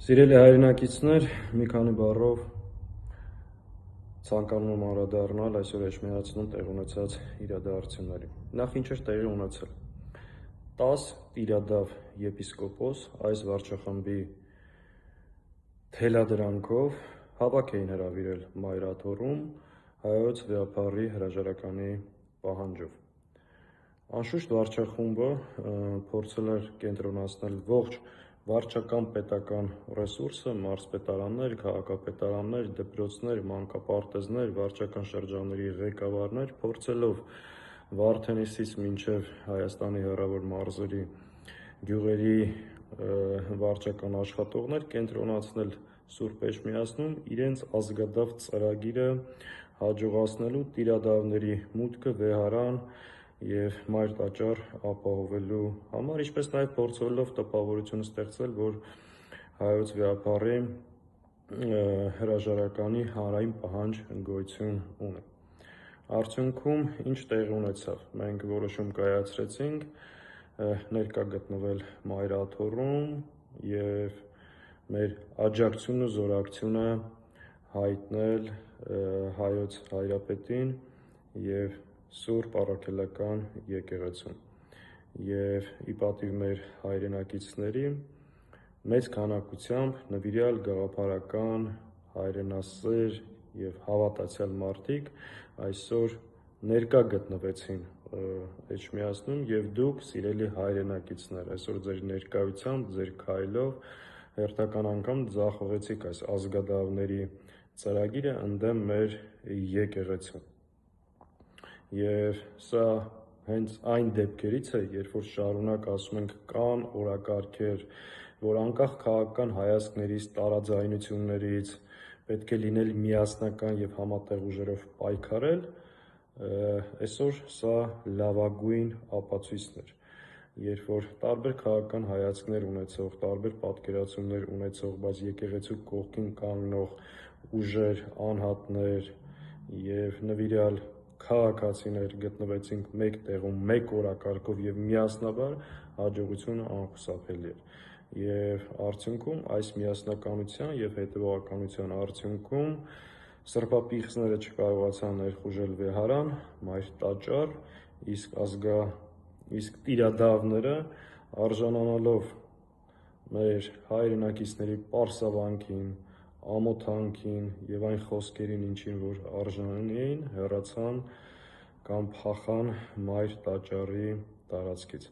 Սիրելի հայրենակիցներ, մի քանի բառով ցանկանում եմ անդրադառնալ այսօր Էջմիածնում տեղի ունեցած իրադարձություններին։ Նախ ինչ էր տեղի ունեցել։ 10 տիրադավ եպիսկոպոս այս վարչախմբի թելադրանքով հավաք էին հրավիրել Մայրաթոռում հայոց վեհափառի հրաժարականի պահանջով։ Անշուշտ վարչախումբը փորձել էր կենտրոնացնել ողջ վարչական պետական ռեսուրսը, մարզպետարաններ, քաղաքապետարաններ, դպրոցներ, մանկապարտեզներ, վարչական շրջանների ղեկավարներ, փորձելով Վարդենիսից մինչև Հայաստանի հեռավոր մարզերի գյուղերի վարչական աշխատողներ կենտրոնացնել Սուրբ Էջմիածնում իրենց ազգադավ ծրագիրը հաջողացնելու տիրադավների մուտքը վեհարան և մայր տաճար ապահովելու համար, ինչպես նաև փորձելով տպավորություն ստեղծել, որ հայոց վեհափառի հրաժարականի հանրային պահանջ գոյություն ունի։ Արդյունքում ինչ տեղի ունեցավ։ Մենք որոշում կայացրեցինք ներկա գտնվել Մայրաթոռում և մեր աջակցությունն ու զորակցությունը հայտնել հայոց հայրապետին և Սուրբ Առաքելական եկեղեցուն և ի պատիվ մեր հայրենակիցների մեծ քանակությամբ նվիրյալ գաղափարական, հայրենասեր և հավատացյալ մարդիկ այսօր ներկա գտնվեցին Էջմիածնում և դուք սիրելի հայրենակիցներ այսօր ձեր ներկայությամբ, ձեր քայլով հերթական անգամ ձախողեցիք այս ազգադավների ծրագիրը ընդդեմ մեր եկեղեցու։ Եվ սա հենց այն դեպքերից է, երբ որ շարունակ ասում ենք կան օրակարգեր, որ անկախ քաղաքական հայացքներից, տարաձայնություններից պետք է լինել միասնական և համատեղ ուժերով պայքարել, այսօր սա լավագույն ապացույցն էր, երբ որ տարբեր քաղաքական հայացքներ ունեցող, տարբեր պատկերացումներ ունեցող, բայց եկեղեցու կողքին կանգնող ուժեր, անհատներ և նվիրյալ քաղաքացիներ գտնվեցինք մեկ տեղում, մեկ օրակարգով և միասնաբար հաջողությունը անխուսափելի էր։ Եվ արդյունքում այս միասնականության և հետևողականության արդյունքում սրբապիղծները չկարողացան ներխուժել վեհարան, մայր տաճար, իսկ տիրադավները արժանանալով մեր հայրենակիցների պարսավանքին, ամոթանքին և այն խոսքերին, ինչին որ արժանի էին, հեռացան կամ փախան մայր տաճարի տարածքից։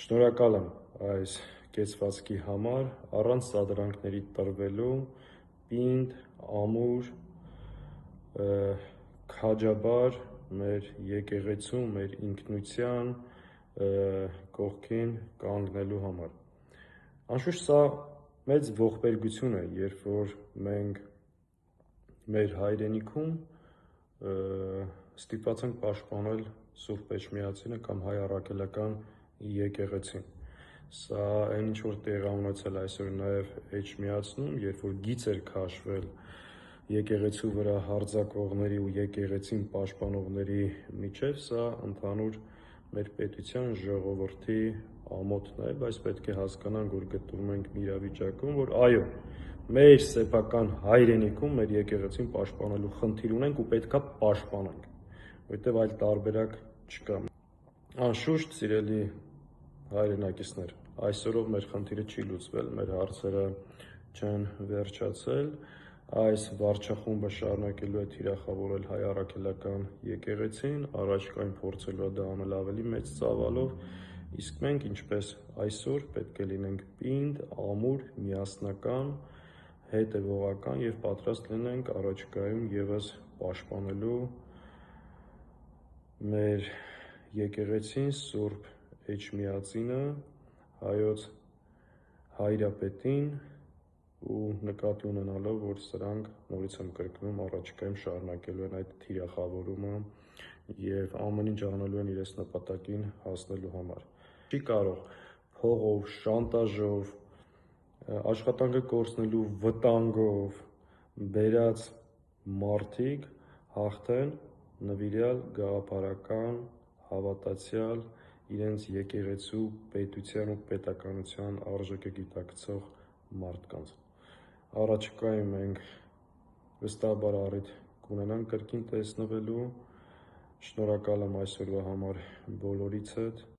Շնորհակալ եմ այս կեցվածքի համար, առանց սադրանքների տրվելու, պինդ, ամուր, քաջաբար մեր եկեղեցու, մեր ինքնության կողքին կանգնելու համար։ Անշուշտ սա մեծ ողբերգություն է, երբ որ մենք մեր հայրենիքում ստիպված ենք պաշտպանել Սուրբ Էջմիածինը կամ Հայ Առաքելական եկեղեցին։ Սա այն ինչ որ տեղի է ունեցել այսօր նաև Էջմիածնում, երբ որ գիծ էր քաշվել եկեղեցու վրա հարձակվողների ու եկեղեցին պաշտպանողների միջև, սա ընդհանուր մեր պետության ժողովրդի ամոթն է, բայց պետք է հասկանանք, որ գտնվում ենք մի իրավիճակում, որ այո, մեր սեփական հայրենիքում մեր եկեղեցին պաշտպանելու խնդիր ունենք ու պետք է պաշտպանենք, որովհետև այլ տարբերակ չկա։ Անշուշտ, սիրելի հայրենակիցներ, այսօրով մեր խնդիրը չի լուծվել, մեր հարցերը չեն վերջացել, այս վարչախումբը շարունակելու է թիրախավորել Հայ Առաքելական եկեղեցին, առաջիկայում փորձելու է դա անել ավելի մեծ ծավալով, իսկ մենք ինչպես այսօր պետք է լինենք պինդ, ամուր, միասնական, հետևողական և պատրաստ լինենք առաջիկայում ևս պաշտպանելու մեր եկեղեցին, Սուրբ Էջմիածինը, հայոց հայրապետին ու նկատի ունենալով, որ սրանք, նորից եմ կրկնում, առաջիկայում շարունակելու են այդ թիրախավորումը և ամեն ինչ անելու են իրենց նպատակին հասնելու համար։ Չի կարող փողով, շանտաժով, աշխատանքը կորցնելու վտանգով բերած մարդիկ հաղթեն նվիրյալ գաղափարական, հավատացյալ, իրենց եկեղեցու, պետության ու պետականության արժեքը գիտակցող մարդկանց։ Առաջիկայում մենք վստահաբար առիթ կունենանք կրկին տեսնվելու։ Շնորհակալ եմ այսօրվա համար բոլորիցդ։